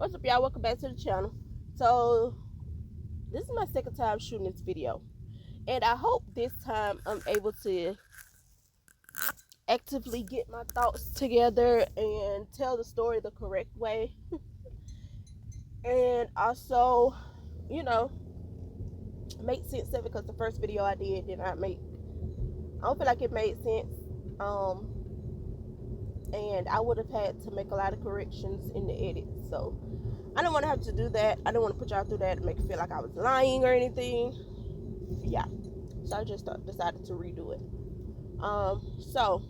What's up, y'all? Welcome back to the channel. So this is my second time shooting this video, and I hope this time I'm able to actively get my thoughts together and tell the story the correct way, and also, you know, make sense of it, because the first video I did not make. I don't feel like it made sense, and I would have had to make a lot of corrections in the edit. So I don't want to have to do that. I don't want to put y'all through that to make it feel like I was lying or anything. Yeah, so I just decided to redo it. So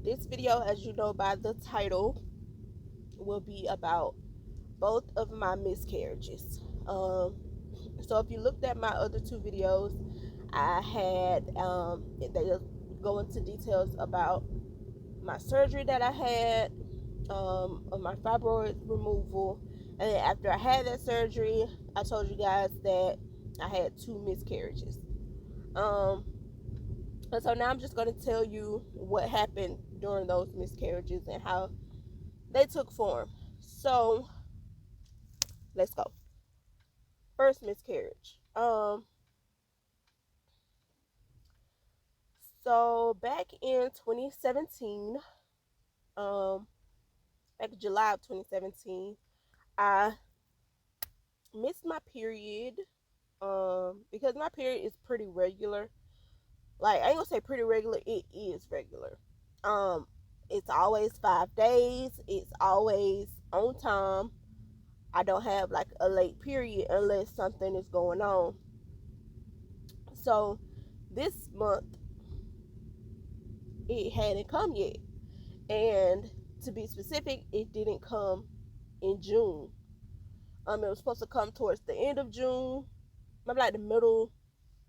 this video, as you know by the title, will be about both of my miscarriages. So if you looked at my other two videos, I had they go into details about my surgery that I had, of my fibroid removal, and then after I had that surgery, I told you guys that I had two miscarriages. And so now I'm just going to tell you what happened during those miscarriages and how they took form. So let's go. First miscarriage. So back in 2017, back in July of 2017, I missed my period, because my period is pretty regular. Like, I ain't gonna say pretty regular, it is regular. It's always 5 days, it's always on time. I don't have like a late period unless something is going on. So this month it hadn't come yet, and to be specific, it didn't come in June. It was supposed to come towards the end of June, maybe like the middle,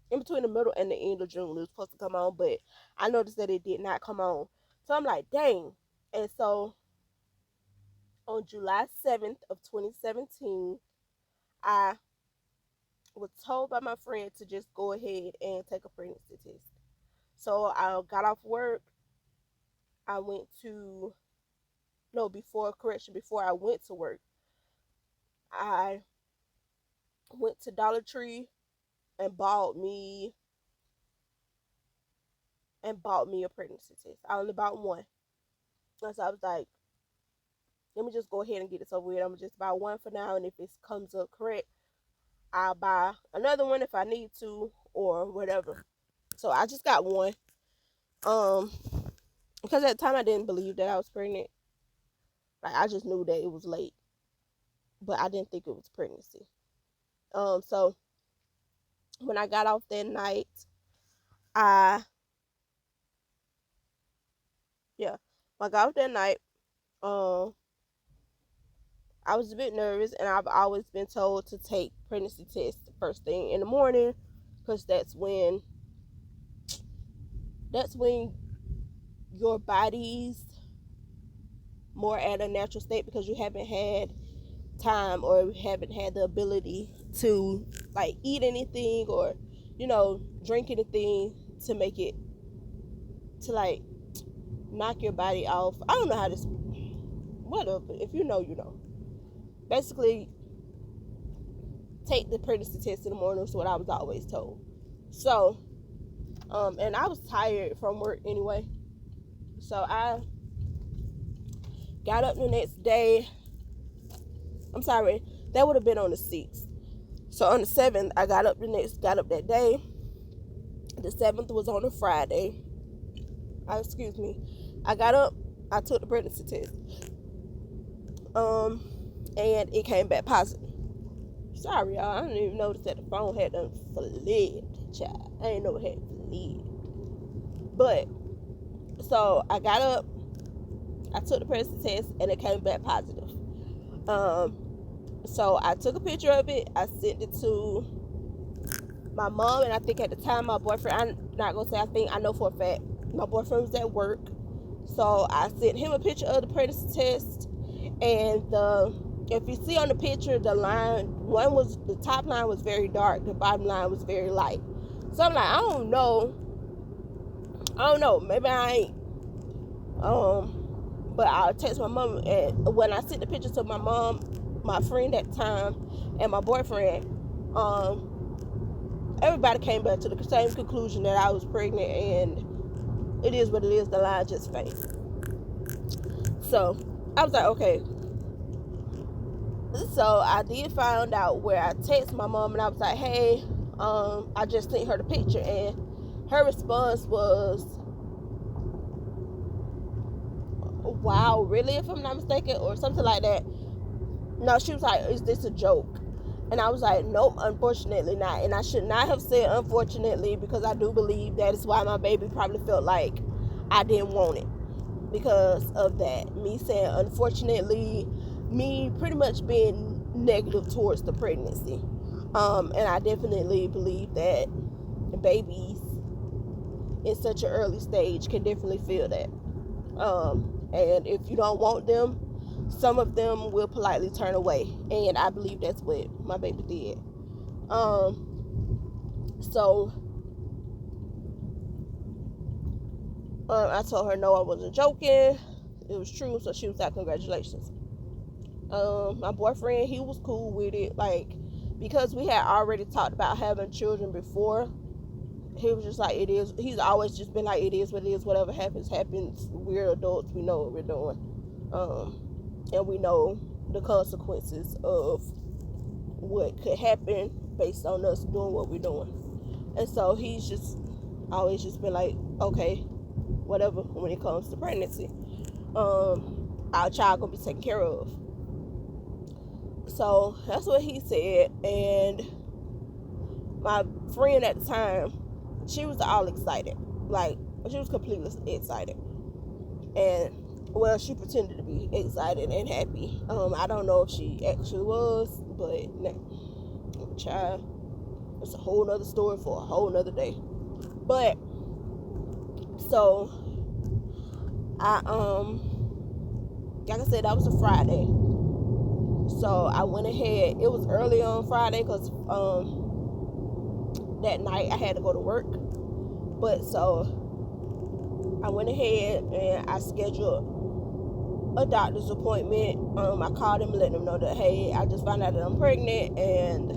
in between the middle and the end of June. It was supposed to come on, but I noticed that it did not come on. So I'm like, dang. And so on July 7th of 2017, I was told by my friend to just go ahead and take a pregnancy test. So I got off work. I went to, no, before I went to work, I went to Dollar Tree and bought me a pregnancy test. I only bought one. And so I was like, let me just go ahead and get this over with. I'm just buy one for now, and if it comes up correct, I'll buy another one if I need to or whatever. So I just got one. Because at the time I didn't believe that I was pregnant. Like, I just knew that it was late, but I didn't think it was pregnancy. So when I got off that night, I got off that night, I was a bit nervous, and I've always been told to take pregnancy tests first thing in the morning, because that's when your body's more at a natural state, because you haven't had time or haven't had the ability to like eat anything or, drink anything to make it, to like knock your body off. I don't know how this, whatever, if you know, you know. Basically, take the pregnancy test in the morning is what I was always told. So, and I was tired from work anyway. So I got up the next day. I'm sorry, that would have been on the 6th. So on the 7th, I got up that day. The 7th was on a Friday. I got up, I took the pregnancy test. And it came back positive. Sorry, y'all, I didn't even notice that the phone had done flipped, child. I didn't know it had flipped. But, so I got up, I took the pregnancy test, and it came back positive. So I took a picture of it, I sent it to my mom, and I think at the time my boyfriend, I'm not gonna say I think, I know for a fact, my boyfriend was at work. So I sent him a picture of the pregnancy test, and if you see on the picture, the top line was very dark, the bottom line was very light. So I'm like, I don't know, maybe I ain't But I text my mom, and when I sent the picture to my mom, my friend at the time, and my boyfriend, everybody came back to the same conclusion that I was pregnant, and it is what it is. The line just faced. So I was like, okay. So I did find out where I texted my mom, and I was like, hey, I just sent her the picture, and her response was, wow, really, if I'm not mistaken, or something like that. No, she was like, is this a joke? And I was like, nope, unfortunately not. And I should not have said unfortunately, because I do believe that is why my baby probably felt like I didn't want it, because of that. Me saying unfortunately, me pretty much being negative towards the pregnancy. And I definitely believe that babies in such an early stage can definitely feel that. And if you don't want them, some of them will politely turn away, and I believe that's what my baby did. So I told her no, I wasn't joking. It was true. So she was like, congratulations. My boyfriend, he was cool with it, like, because we had already talked about having children before. He was just like, it is. He's always just been like, it is what it is. Whatever happens, happens. We're adults. We know what we're doing. And we know the consequences of what could happen based on us doing what we're doing. And so he's just always just been like, okay, whatever, when it comes to pregnancy. Our child gonna be taken care of. So that's what he said. And my friend at the time, she was all excited. Like, she was completely excited. And, well, she pretended to be excited and happy. I don't know if she actually was, but child, it's a whole nother story for a whole nother day. But so I like I said, that was a Friday. So I went ahead. It was early on Friday, because that night I had to go to work. But so I went ahead and I scheduled a doctor's appointment. I called him and let him know that, hey, I just found out that I'm pregnant, and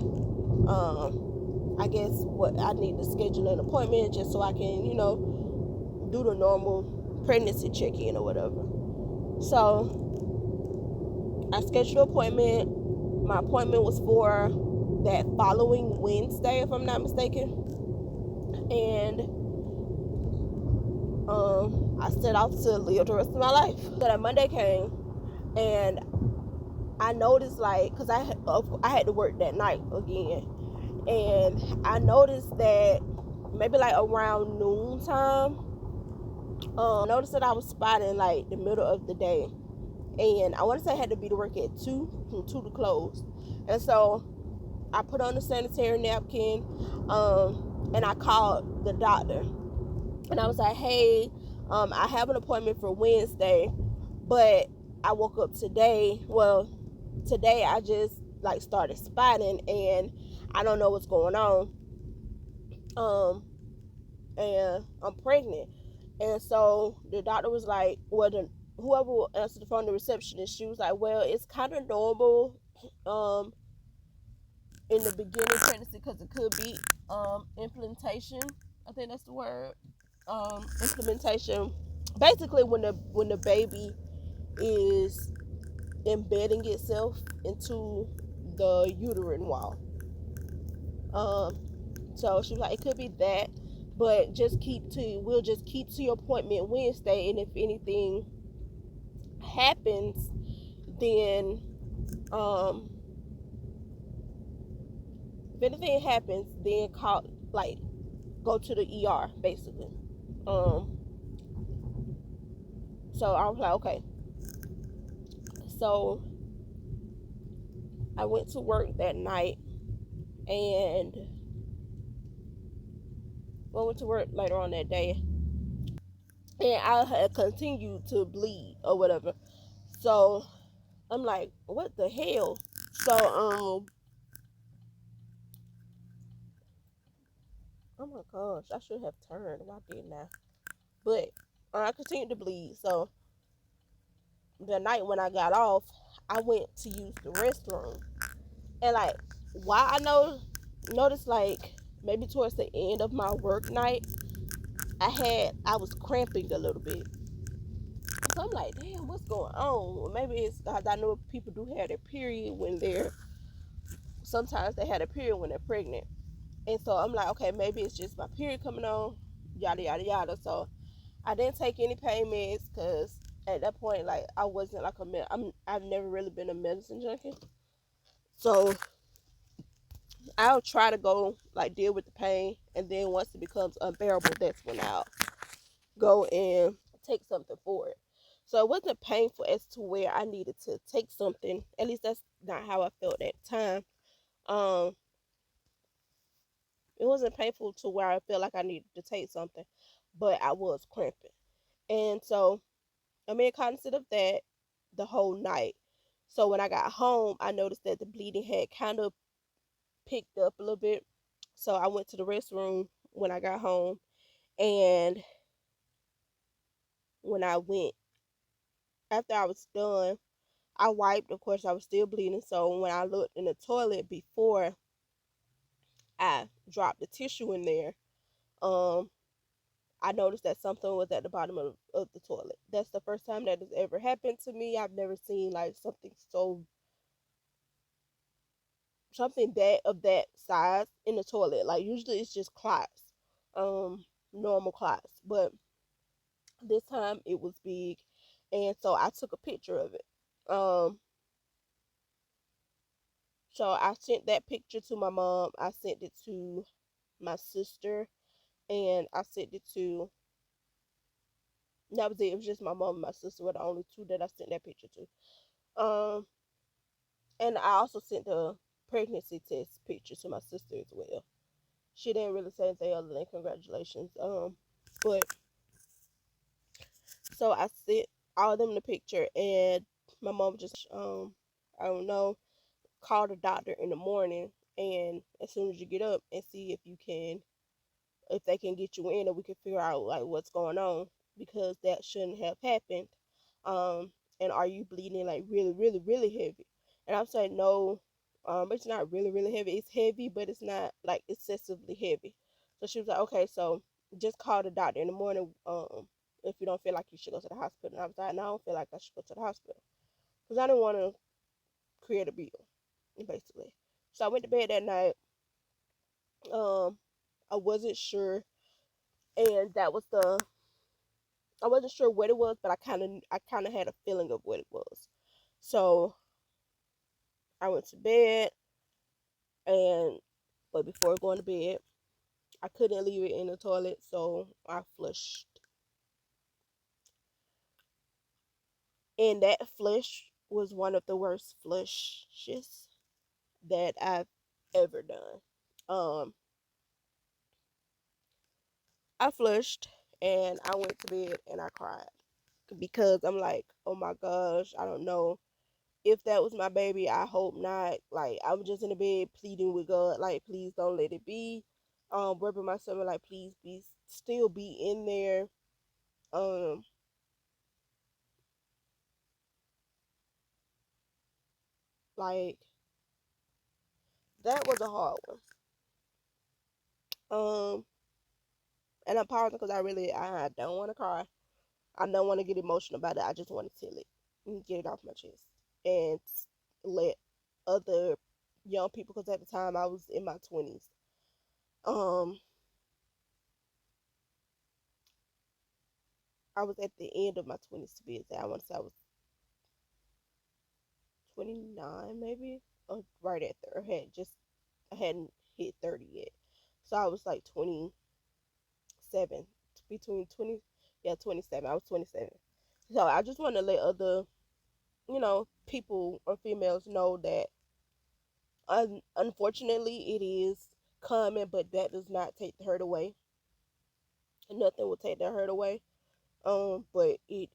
I guess what I need to schedule an appointment just so I can, do the normal pregnancy check-in or whatever. So I scheduled an appointment. My appointment was for that following Wednesday, if I'm not mistaken. And I set out to live the rest of my life. So that Monday came, and I noticed, like, because I had to work that night again, and I noticed that maybe like around noon time, I noticed that I was spotting like the middle of the day, and I want to say I had to be to work at 2, from 2 to close. And so I put on a sanitary napkin, and I called the doctor, and I was like, hey, I have an appointment for Wednesday, but I woke up today. Well, today I just like started spotting, and I don't know what's going on. And I'm pregnant. And so the doctor was like, well, whoever answered the phone, the receptionist, she was like, well, it's kind of normal in the beginning pregnancy, because it could be implantation. I think that's the word. Implementation. Basically, when the baby is embedding itself into the uterine wall. So she was like, it could be that, but we'll just keep to your appointment Wednesday, and if anything happens, then call, like, go to the ER basically. So I was like, okay. So I went to work that night, and I went to work later on that day, and I had continued to bleed or whatever. So I'm like, what the hell? So oh my gosh, I should have turned. Why didn't I? But I continued to bleed. So the night when I got off, I went to use the restroom, and like, why I noticed like maybe towards the end of my work night, I was cramping a little bit. So I'm like, damn, what's going on? Well, maybe it's because I know people do have their period when they're sometimes they had a period when they're pregnant, and so I'm like, okay, maybe it's just my period coming on, yada yada yada. So I didn't take any pain meds because at that point, like, I wasn't like I've never really been a medicine junkie. So I'll try to go like deal with the pain, and then once it becomes unbearable, that's when I'll go and take something for it. So it wasn't painful as to where I needed to take something. At least that's not how I felt at the time. Um, it wasn't painful to where I felt like I needed to take something, but I was cramping, and so I made cognizant of that the whole night. So when I got home, I noticed that the bleeding had kind of picked up a little bit. So I went to the restroom when I got home, and when I went after I was done, I wiped. Of course, I was still bleeding. So when I looked in the toilet before I dropped the tissue in there, um, I noticed that something was at the bottom of the toilet. That's the first time that has ever happened to me. I've never seen like something that of that size in the toilet. Like usually it's just clots, normal clots, but this time it was big, and so I took a picture of it. Um, so I sent that picture to my mom. I sent it to my sister, and I sent it to. That was it. It was just my mom and my sister were the only two that I sent that picture to. And I also sent the pregnancy test picture to my sister as well. She didn't really say anything other than congratulations. But so I sent all of them the picture, and my mom just I don't know, call the doctor in the morning, and as soon as you get up and see if they can get you in, and we can figure out like what's going on, because that shouldn't have happened. Um, and are you bleeding like really, really, really heavy? And I'm saying no. It's not really, really heavy. It's heavy, but it's not like excessively heavy. So she was like, okay, so just call the doctor in the morning. If you don't feel like you should go to the hospital. And I was like, no, I don't feel like I should go to the hospital because I didn't want to create a bill, basically. So I went to bed that night. Um, I wasn't sure, and that was the I wasn't sure what it was, but I kind of had a feeling of what it was. So I went to bed, and but before going to bed, I couldn't leave it in the toilet, so I flushed. And that flush was one of the worst flushes that I've ever done. Um, I flushed and I went to bed and I cried because I'm like, oh my gosh, I don't know if that was my baby. I hope not. Like, I was just in the bed pleading with God, like, please don't let it be. Rubbing myself, like, please still be in there. Um, like, that was a hard one. Um, and I'm pausing because I don't want to cry. I don't want to get emotional about it. I just want to tell it and get it off my chest and let other young people, because at the time I was in my 20s. Um, I was at the end of my 20s to be exact. I want to say I was 29 maybe, or right at there. I hadn't hit 30 yet, so I was like 27, between 20, yeah, 27. I was 27. So I just want to let other, people or females know that unfortunately it is common, but that does not take the hurt away. Nothing will take that hurt away. But it,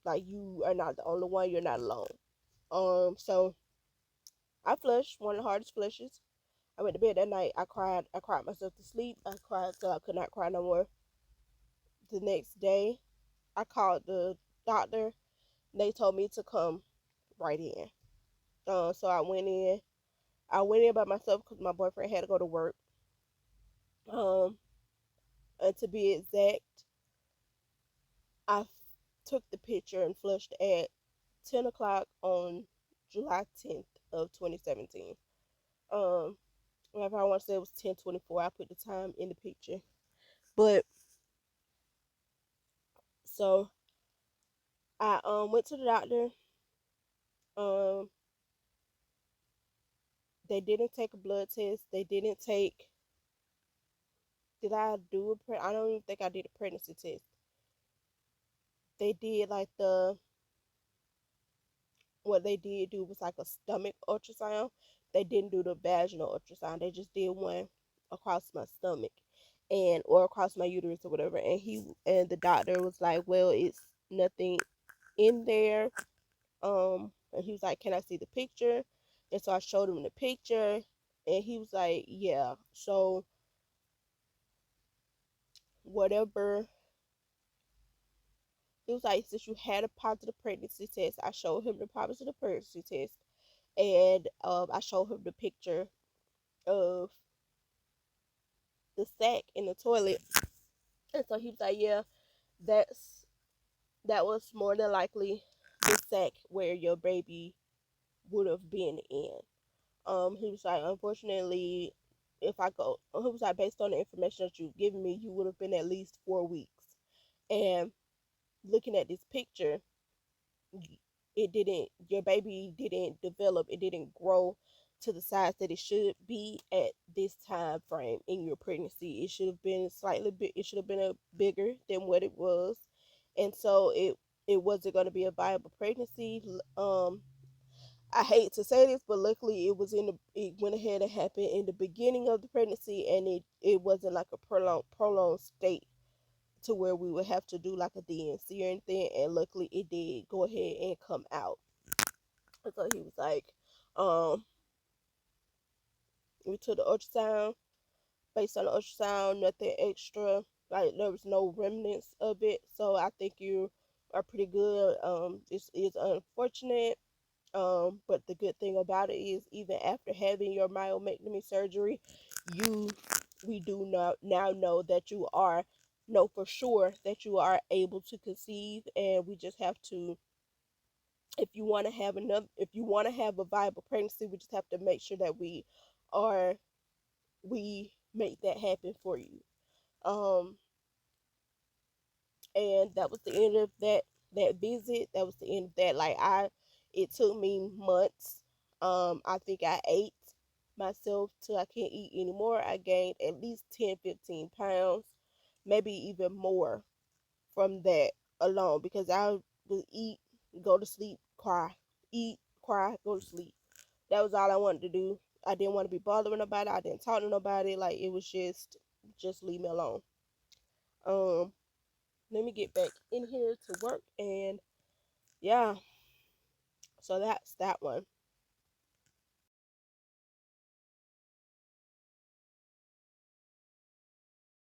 like, you are not the only one. You're not alone. So I flushed one of the hardest flushes. I went to bed that night. I cried. I cried myself to sleep. I cried till I could not cry no more. The next day, I called the doctor, they told me to come right in. So I went in. I went in by myself because my boyfriend had to go to work. Um, and to be exact, I took the picture and flushed at 10 o'clock on July 10th of 2017. Um, if I want to say it was 10:24, I put the time in the picture. But so I went to the doctor. Um, they didn't take a blood test. They didn't take. Did I do a I don't even think I did a pregnancy test. They did like what they did do was like a stomach ultrasound. They didn't do the vaginal ultrasound. They just did one across my stomach and or across my uterus or whatever. And the doctor was like, "Well, it's nothing in there." And he was like, "Can I see the picture?" And so I showed him the picture, and he was like, "Yeah." So whatever, he was like, "Since you had a positive pregnancy test," I showed him the positive pregnancy test, and I showed him the picture of the sack in the toilet. And so he was like, "Yeah, that's that was more than likely the sack where your baby would have been in." He was like, "Unfortunately, if I go," he was like, "Based on the information that you've given me, you would have been at least 4 weeks." And looking at this picture, it didn't. Your baby didn't develop. It didn't grow to the size that it should be at this time frame in your pregnancy. It should have been slightly big. It should have been a bigger than what it was, and so it wasn't going to be a viable pregnancy. I hate to say this, but luckily it went ahead and happened in the beginning of the pregnancy, and it wasn't like a prolonged state to where we would have to do like a DNC or anything. And luckily, it did go ahead and come out. And so he was like, um, we took the ultrasound. Based on the ultrasound, nothing extra. Like there was no remnants of it. So I think you are pretty good. This is unfortunate. But the good thing about it is, even after having your myomectomy surgery, you we do not now know that you are know for sure that you are able to conceive, and we just have to, if you want to have a viable pregnancy, we just have to make sure that are we make that happen for you. Um, and that was the end of that visit. That was the end of that. It took me months. I think I ate myself till I can't eat anymore. I gained at least 10-15 pounds, maybe even more from that alone, because I would eat, go to sleep, cry, eat, cry, go to sleep. That was all I wanted to do. I didn't want to be bothering nobody. I didn't talk to nobody. Like, it was just leave me alone. Um, Let me get back in here to work, and yeah, so that's that one.